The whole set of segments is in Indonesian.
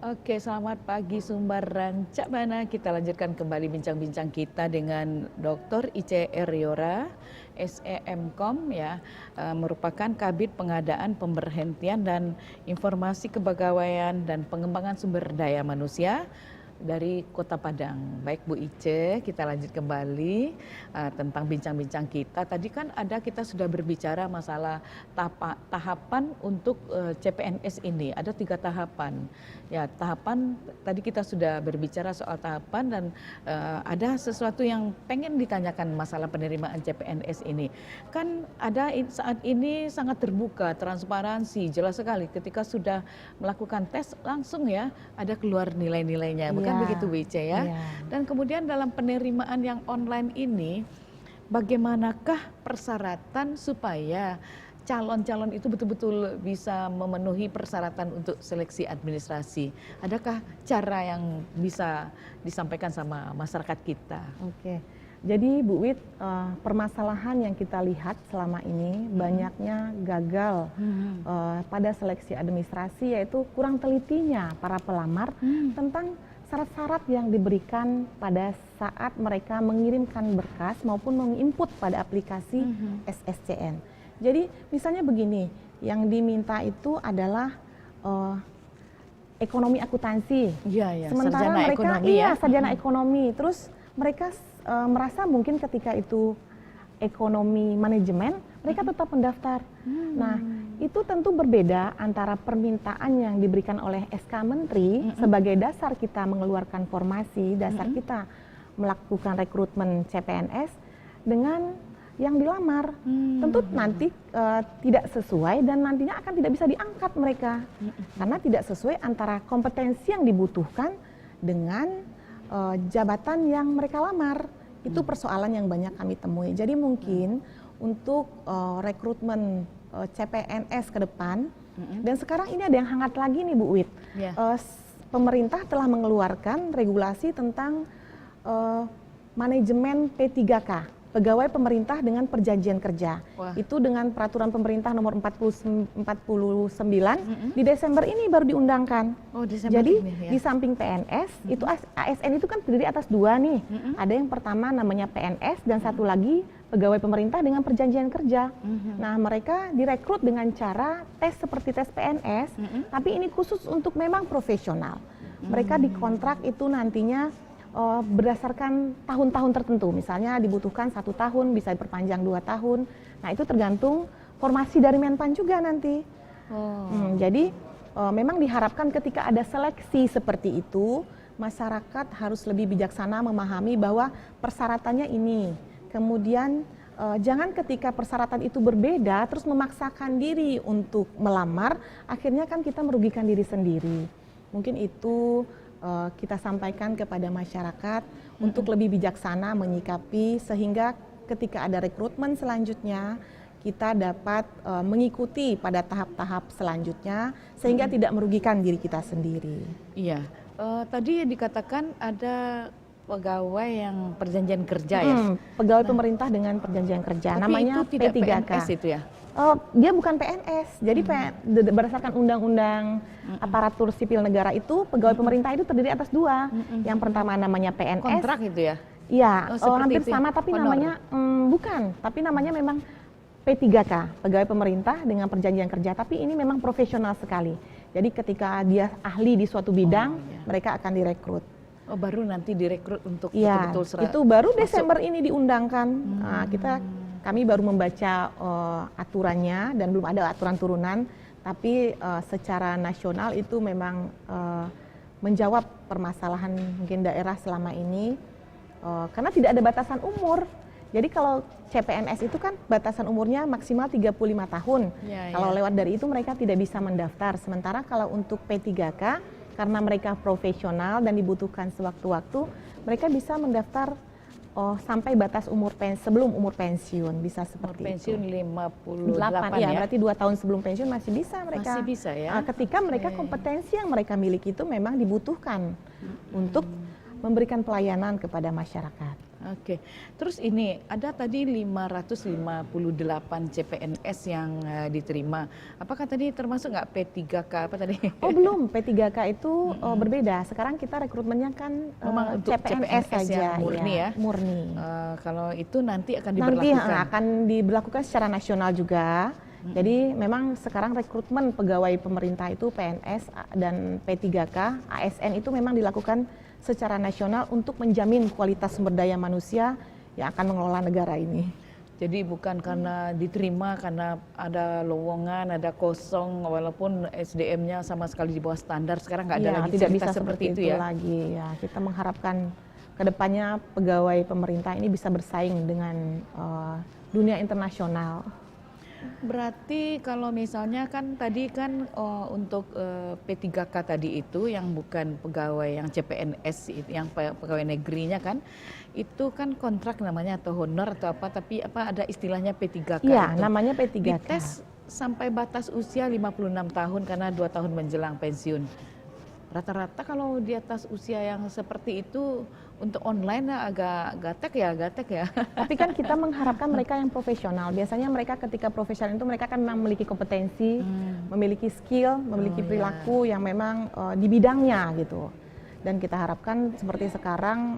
Oke, selamat pagi Sumbaran. Cak Bana, kita lanjutkan kembali bincang-bincang kita dengan Dr. Ice Eriora, SEMKOM ya, merupakan Kabid Pengadaan Pemberhentian dan Informasi Kepegawaian dan Pengembangan Sumber Daya Manusia dari Kota Padang. Baik Bu Ice, kita lanjut kembali tentang bincang-bincang kita. Tadi kan kita sudah berbicara masalah tahapan untuk CPNS ini. Ada 3 tahapan. Ya, tahapan tadi kita sudah berbicara soal tahapan dan ada sesuatu yang pengen ditanyakan masalah penerimaan CPNS ini. Kan saat ini sangat terbuka, transparansi, jelas sekali ketika sudah melakukan tes langsung ya ada keluar nilai-nilainya. Bukan begitu Bu Ice ya. Dan kemudian dalam penerimaan yang online ini bagaimanakah persyaratan supaya calon-calon itu betul-betul bisa memenuhi persyaratan untuk seleksi administrasi? Adakah cara yang bisa disampaikan sama masyarakat kita? Oke, jadi Bu Wit, permasalahan yang kita lihat selama ini banyaknya gagal pada seleksi administrasi, yaitu kurang telitinya para pelamar tentang syarat-syarat yang diberikan pada saat mereka mengirimkan berkas maupun menginput pada aplikasi SSCN. Jadi misalnya begini, yang diminta itu adalah ekonomi akuntansi. Sementara sarjana mereka ekonomi sarjana ekonomi. Terus mereka merasa mungkin ketika itu ekonomi manajemen, mereka tetap mendaftar. Nah, itu tentu berbeda antara permintaan yang diberikan oleh SK Menteri sebagai dasar kita mengeluarkan formasi, dasar kita melakukan rekrutmen CPNS dengan yang dilamar. Tentu nanti tidak sesuai dan nantinya akan tidak bisa diangkat mereka. Karena tidak sesuai antara kompetensi yang dibutuhkan dengan jabatan yang mereka lamar. Itu persoalan yang banyak kami temui. Jadi mungkin untuk rekrutmen CPNS ke depan, dan sekarang ini ada yang hangat lagi nih Bu Wit. Pemerintah telah mengeluarkan regulasi tentang manajemen P3K, pegawai pemerintah dengan perjanjian kerja. Itu dengan peraturan pemerintah nomor 49 di Desember ini baru diundangkan. Jadi di samping PNS, itu ASN itu kan terdiri atas 2 nih. Ada yang pertama namanya PNS dan satu lagi pegawai pemerintah dengan perjanjian kerja. Nah, mereka direkrut dengan cara tes seperti tes PNS, tapi ini khusus untuk memang profesional. Mereka dikontrak itu nantinya berdasarkan tahun-tahun tertentu, misalnya dibutuhkan 1 tahun, bisa diperpanjang 2 tahun. Nah, itu tergantung formasi dari Menpan juga nanti. Jadi memang diharapkan ketika ada seleksi seperti itu, masyarakat harus lebih bijaksana memahami bahwa persyaratannya ini. Kemudian jangan ketika persyaratan itu berbeda, terus memaksakan diri untuk melamar, akhirnya kan kita merugikan diri sendiri. Mungkin itu kita sampaikan kepada masyarakat untuk lebih bijaksana menyikapi sehingga ketika ada rekrutmen selanjutnya kita dapat mengikuti pada tahap-tahap selanjutnya sehingga tidak merugikan diri kita sendiri. Iya, tadi dikatakan ada pegawai yang perjanjian kerja ya? Pegawai pemerintah dengan perjanjian kerja, namanya itu tidak P3K. PNS itu ya? Dia bukan PNS, jadi berdasarkan undang-undang aparatur sipil negara itu pegawai pemerintah itu terdiri atas 2. Yang pertama namanya PNS. Kontrak itu ya? Iya, hampir sama tapi namanya bukan, tapi namanya memang P3K, pegawai pemerintah dengan perjanjian kerja, tapi ini memang profesional sekali. Jadi ketika dia ahli di suatu bidang, mereka akan direkrut. Baru nanti direkrut untuk betul-betul itu baru Desember ini diundangkan. Nah, kami baru membaca aturannya dan belum ada aturan turunan, tapi secara nasional itu memang menjawab permasalahan mungkin daerah selama ini karena tidak ada batasan umur. Jadi kalau CPNS itu kan batasan umurnya maksimal 35 tahun. Kalau lewat dari itu mereka tidak bisa mendaftar. Sementara kalau untuk P3K karena mereka profesional dan dibutuhkan sewaktu-waktu, mereka bisa mendaftar sampai batas sebelum umur pensiun, bisa seperti pensiun itu. 58 ya? Berarti 2 tahun sebelum pensiun masih bisa mereka. Masih bisa ya? Ketika mereka kompetensi yang mereka miliki itu memang dibutuhkan untuk memberikan pelayanan kepada masyarakat. Oke, terus ini ada tadi 558 CPNS yang diterima. Apakah tadi termasuk nggak P3K apa tadi? Oh belum, P3K itu berbeda. Sekarang kita rekrutmennya kan memang untuk CPNS saja, murni ya. Murni. Kalau itu nanti akan diberlakukan. Nanti akan diberlakukan secara nasional juga. Jadi memang sekarang rekrutmen pegawai pemerintah itu PNS dan P3K, ASN itu memang dilakukan secara nasional untuk menjamin kualitas sumber daya manusia yang akan mengelola negara ini. Jadi bukan karena diterima karena ada lowongan, ada kosong, walaupun SDM-nya sama sekali di bawah standar. Sekarang nggak ada lagi tidak cerita bisa seperti itu ya. Lagi ya. Kita mengharapkan kedepannya pegawai pemerintah ini bisa bersaing dengan dunia internasional. Berarti kalau misalnya kan tadi kan untuk P3K tadi itu yang bukan pegawai yang CPNS yang pegawai negerinya kan itu kan kontrak namanya atau honor atau apa, tapi apa ada istilahnya P3K? Iya, itu namanya P3K. Dites sampai batas usia 56 tahun karena 2 tahun menjelang pensiun. Rata-rata kalau di atas usia yang seperti itu untuk online agak gatek ya. Tapi kan kita mengharapkan mereka yang profesional. Biasanya mereka ketika profesional itu mereka kan memiliki kompetensi, memiliki skill, memiliki perilaku yang memang di bidangnya gitu. Dan kita harapkan seperti sekarang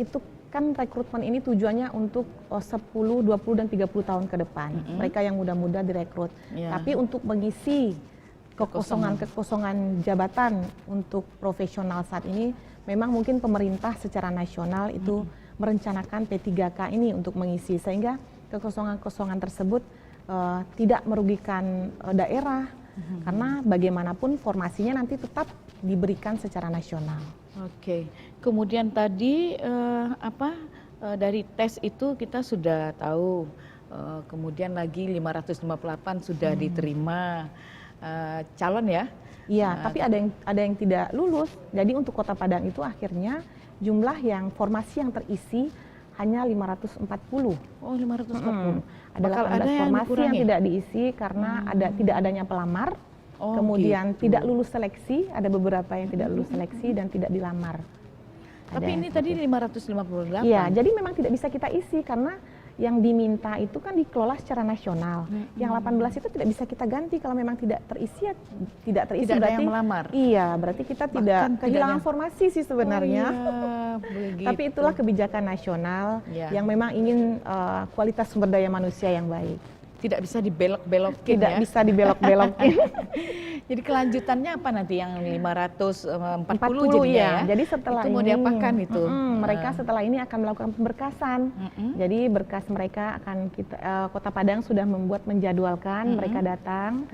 itu kan rekrutmen ini tujuannya untuk 10, 20 dan 30 tahun ke depan. Mereka yang muda-muda direkrut. Tapi untuk mengisi kekosongan jabatan untuk profesional saat ini, memang mungkin pemerintah secara nasional itu merencanakan P3K ini untuk mengisi, sehingga kekosongan-kekosongan tersebut tidak merugikan daerah, karena bagaimanapun formasinya nanti tetap diberikan secara nasional. Oke, kemudian tadi dari tes itu kita sudah tahu, kemudian lagi 558 sudah diterima calon ya. Iya, tapi ada yang tidak lulus. Jadi untuk Kota Padang itu akhirnya jumlah yang formasi yang terisi hanya 540. Oh, 540. Ada 18 formasi yang tidak diisi karena tidak adanya pelamar. Kemudian tidak lulus seleksi, ada beberapa yang tidak lulus seleksi dan tidak dilamar. Tapi ini tadi 558. Iya, jadi memang tidak bisa kita isi karena yang diminta itu kan dikelola secara nasional. Yang 18 itu tidak bisa kita ganti kalau memang tidak terisi tidak terisi. Tidak berarti ada yang melamar. Iya, berarti kita tidak kehilangan formasi sih sebenarnya. Tapi itulah kebijakan nasional yang memang ingin kualitas sumber daya manusia yang baik. Tidak bisa dibelok-belokin. Tidak bisa dibelok-belokin. Jadi kelanjutannya apa nanti yang 540 jadinya ya? Jadi setelah itu mau diapakan itu? Mereka setelah ini akan melakukan pemberkasan. Jadi berkas mereka akan Kota Padang sudah menjadwalkan mereka datang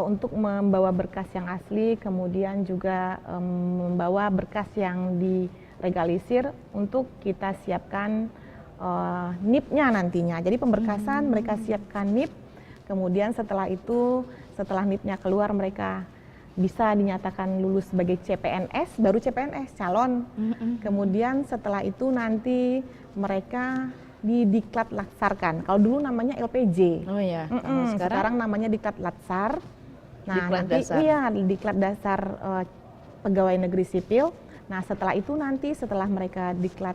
untuk membawa berkas yang asli, kemudian juga membawa berkas yang dilegalisir untuk kita siapkan NIP-nya nantinya. Jadi pemberkasan mereka siapkan NIP, kemudian setelah itu, setelah NIP-nya keluar mereka bisa dinyatakan lulus sebagai CPNS, baru CPNS, calon. Kemudian setelah itu nanti mereka didiklat laksarkan. Kalau dulu namanya LPJ. Oh ya. Sekarang namanya diklat laksar. Nah, diklat nanti dasar. Iya, diklat dasar pegawai negeri sipil. Nah, setelah itu nanti setelah mereka diklat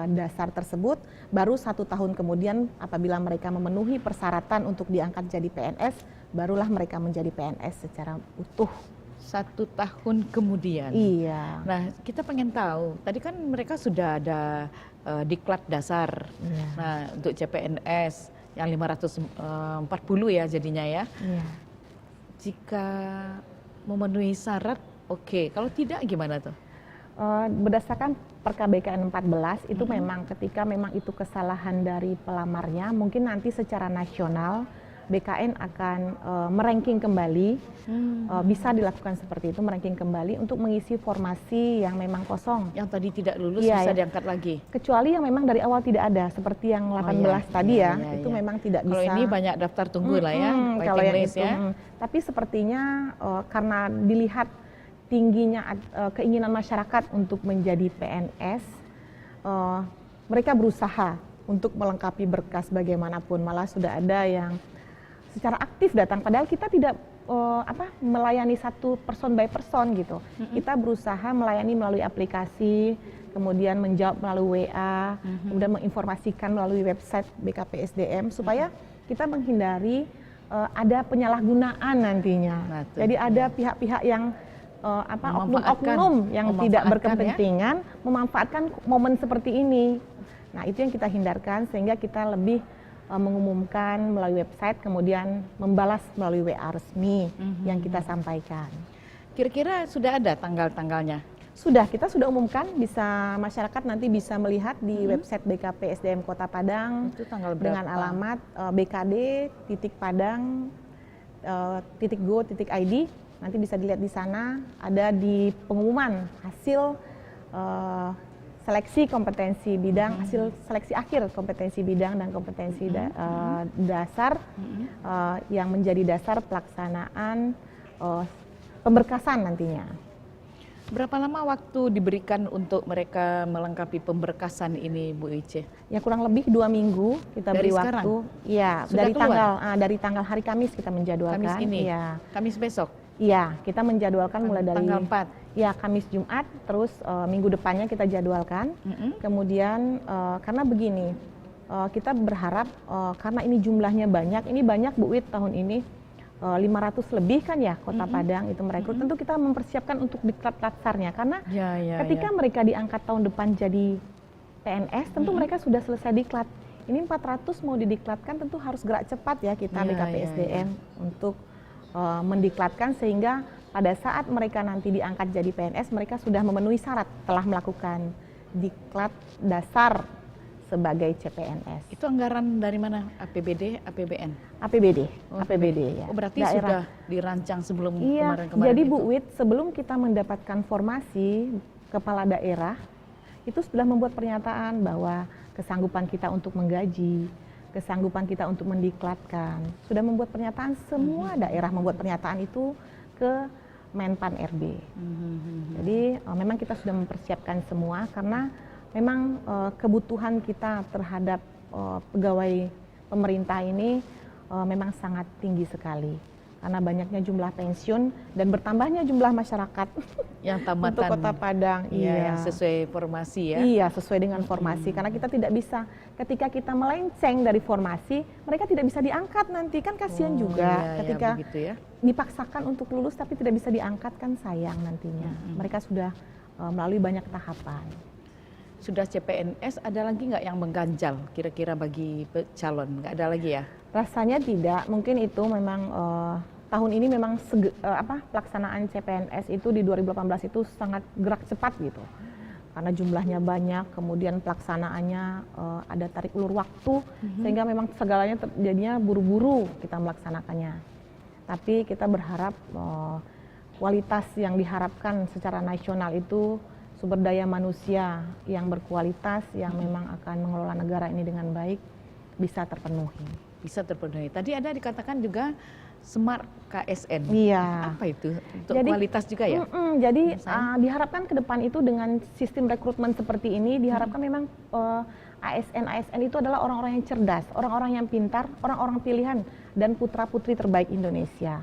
dasar tersebut, baru 1 tahun kemudian apabila mereka memenuhi persyaratan untuk diangkat jadi PNS, barulah mereka menjadi PNS secara utuh. 1 tahun kemudian. Iya. Nah, kita pengen tahu, tadi kan mereka sudah ada diklat dasar. Nah, untuk CPNS yang 540 ya jadinya ya. Jika memenuhi syarat, oke. Kalau tidak gimana tuh? Berdasarkan PKBKN 14 itu memang ketika memang itu kesalahan dari pelamarnya, mungkin nanti secara nasional BKN akan meranking kembali, bisa dilakukan seperti itu, meranking kembali untuk mengisi formasi yang memang kosong. Yang tadi tidak lulus bisa diangkat lagi? Kecuali yang memang dari awal tidak ada, seperti yang 18 tadi itu memang tidak bisa. Kalau ini banyak daftar tunggu lah ya, kalau yang list itu, ya. Tapi sepertinya karena dilihat tingginya keinginan masyarakat untuk menjadi PNS, mereka berusaha untuk melengkapi berkas bagaimanapun. Malah sudah ada yang secara aktif datang, padahal kita tidak melayani satu person by person gitu. Kita berusaha melayani melalui aplikasi, kemudian menjawab melalui WA, kemudian menginformasikan melalui website BKPSDM supaya kita menghindari ada penyalahgunaan nantinya. Jadi ada pihak-pihak yang oknum-oknum yang tidak berkepentingan memanfaatkan momen seperti ini. Nah, itu yang kita hindarkan sehingga kita lebih mengumumkan melalui website, kemudian membalas melalui WA resmi yang kita sampaikan. Kira-kira sudah ada tanggal-tanggalnya? Sudah, kita sudah umumkan, bisa masyarakat nanti bisa melihat di website BKPSDM Kota Padang. Itu tanggal berapa? Dengan alamat bkd.padang.go.id. Nanti bisa dilihat di sana, ada di pengumuman hasil seleksi kompetensi bidang, hasil seleksi akhir kompetensi bidang dan kompetensi dasar yang menjadi dasar pelaksanaan pemberkasan nantinya. Berapa lama waktu diberikan untuk mereka melengkapi pemberkasan ini, Bu Ice? Ya kurang lebih 2 minggu kita dari beri sekarang? Waktu. Ya, dari tanggal hari Kamis kita menjadwalkan. Kamis ini? Ya. Kamis besok? Iya, kita menjadwalkan mulai dari tanggal 4. Ya, Kamis Jumat, terus minggu depannya kita jadwalkan. Kemudian karena begini, kita berharap karena ini jumlahnya banyak, ini banyak Bu Wit tahun ini 500 lebih kan ya Kota Padang itu merekrut. Tentu kita mempersiapkan untuk diklat latsarnya karena ketika mereka diangkat tahun depan jadi PNS, tentu mereka sudah selesai diklat. Ini 400 mau didiklatkan tentu harus gerak cepat ya kita BKPSDM untuk mendiklatkan sehingga pada saat mereka nanti diangkat jadi PNS mereka sudah memenuhi syarat telah melakukan diklat dasar sebagai CPNS. Itu anggaran dari mana? APBD, APBN? APBD, Oh, APBD ya. Oh, berarti daerah. Sudah dirancang sebelum kemarin-kemarin Jadi itu. Bu Wit, sebelum kita mendapatkan formasi kepala daerah, itu sudah membuat pernyataan bahwa kesanggupan kita untuk menggaji, kesanggupan kita untuk mendiklatkan, sudah membuat pernyataan, semua daerah membuat pernyataan itu ke Menpan RB. Jadi memang kita sudah mempersiapkan semua karena memang kebutuhan kita terhadap pegawai pemerintah ini memang sangat tinggi sekali karena banyaknya jumlah pensiun dan bertambahnya jumlah masyarakat yang tamatan untuk Kota Padang. Yang sesuai formasi ya. Iya, sesuai dengan formasi karena kita tidak bisa ketika kita melenceng dari formasi, mereka tidak bisa diangkat nanti kan kasihan juga ketika dipaksakan untuk lulus tapi tidak bisa diangkat kan sayang nantinya. Mereka sudah melalui banyak tahapan. Sudah CPNS, ada lagi nggak yang mengganjal kira-kira bagi calon? Nggak ada lagi ya? Rasanya tidak, mungkin itu memang tahun ini memang pelaksanaan CPNS itu di 2018 itu sangat gerak cepat gitu. Karena jumlahnya banyak, kemudian pelaksanaannya ada tarik ulur waktu, sehingga memang segalanya jadinya buru-buru kita melaksanakannya. Tapi kita berharap kualitas yang diharapkan secara nasional itu sumber daya manusia yang berkualitas, yang memang akan mengelola negara ini dengan baik, bisa terpenuhi. Bisa terpenuhi. Tadi ada dikatakan juga Smart KSN. Iya. Apa itu? Untuk kualitas juga ya? Jadi diharapkan ke depan itu dengan sistem rekrutmen seperti ini, diharapkan memang ASN itu adalah orang-orang yang cerdas, orang-orang yang pintar, orang-orang pilihan, dan putra-putri terbaik Indonesia.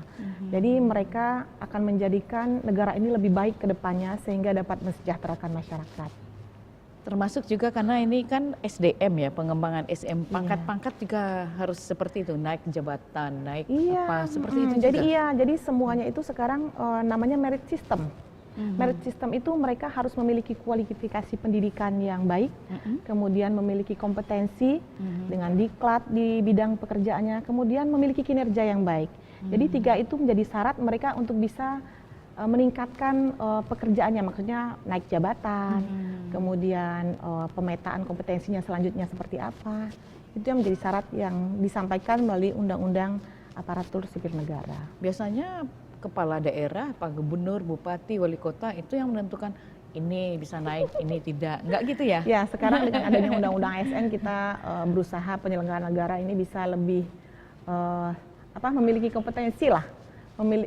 Jadi mereka akan menjadikan negara ini lebih baik ke depannya sehingga dapat mensejahterakan masyarakat. Termasuk juga karena ini kan SDM ya, pengembangan SM, pangkat-pangkat juga harus seperti itu, naik jabatan, naik apa, seperti itu jadi juga. Jadi semuanya itu sekarang namanya merit system. Merit system itu mereka harus memiliki kualifikasi pendidikan yang baik, kemudian memiliki kompetensi dengan diklat di bidang pekerjaannya, kemudian memiliki kinerja yang baik. Jadi 3 itu menjadi syarat mereka untuk bisa meningkatkan pekerjaannya, maksudnya naik jabatan, kemudian pemetaan kompetensinya selanjutnya seperti apa. Itu yang menjadi syarat yang disampaikan melalui Undang-Undang Aparatur Sipil Negara. Biasanya kepala daerah, Pak Gubernur, Bupati, Wali Kota itu yang menentukan ini bisa naik, ini tidak. Enggak gitu ya? Ya, sekarang dengan adanya Undang-Undang ASN kita berusaha penyelenggara negara ini bisa lebih memiliki kompetensi lah,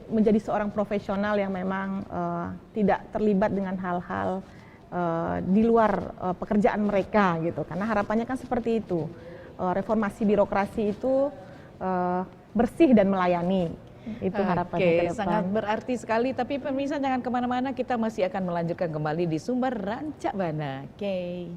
menjadi seorang profesional yang memang tidak terlibat dengan hal-hal di luar pekerjaan mereka gitu. Karena harapannya kan seperti itu. Reformasi birokrasi itu bersih dan melayani. Itu harapannya ke depan. Sangat berarti sekali. Tapi pemirsa jangan kemana-mana, kita masih akan melanjutkan kembali di Sumber Rancak Bana. Oke.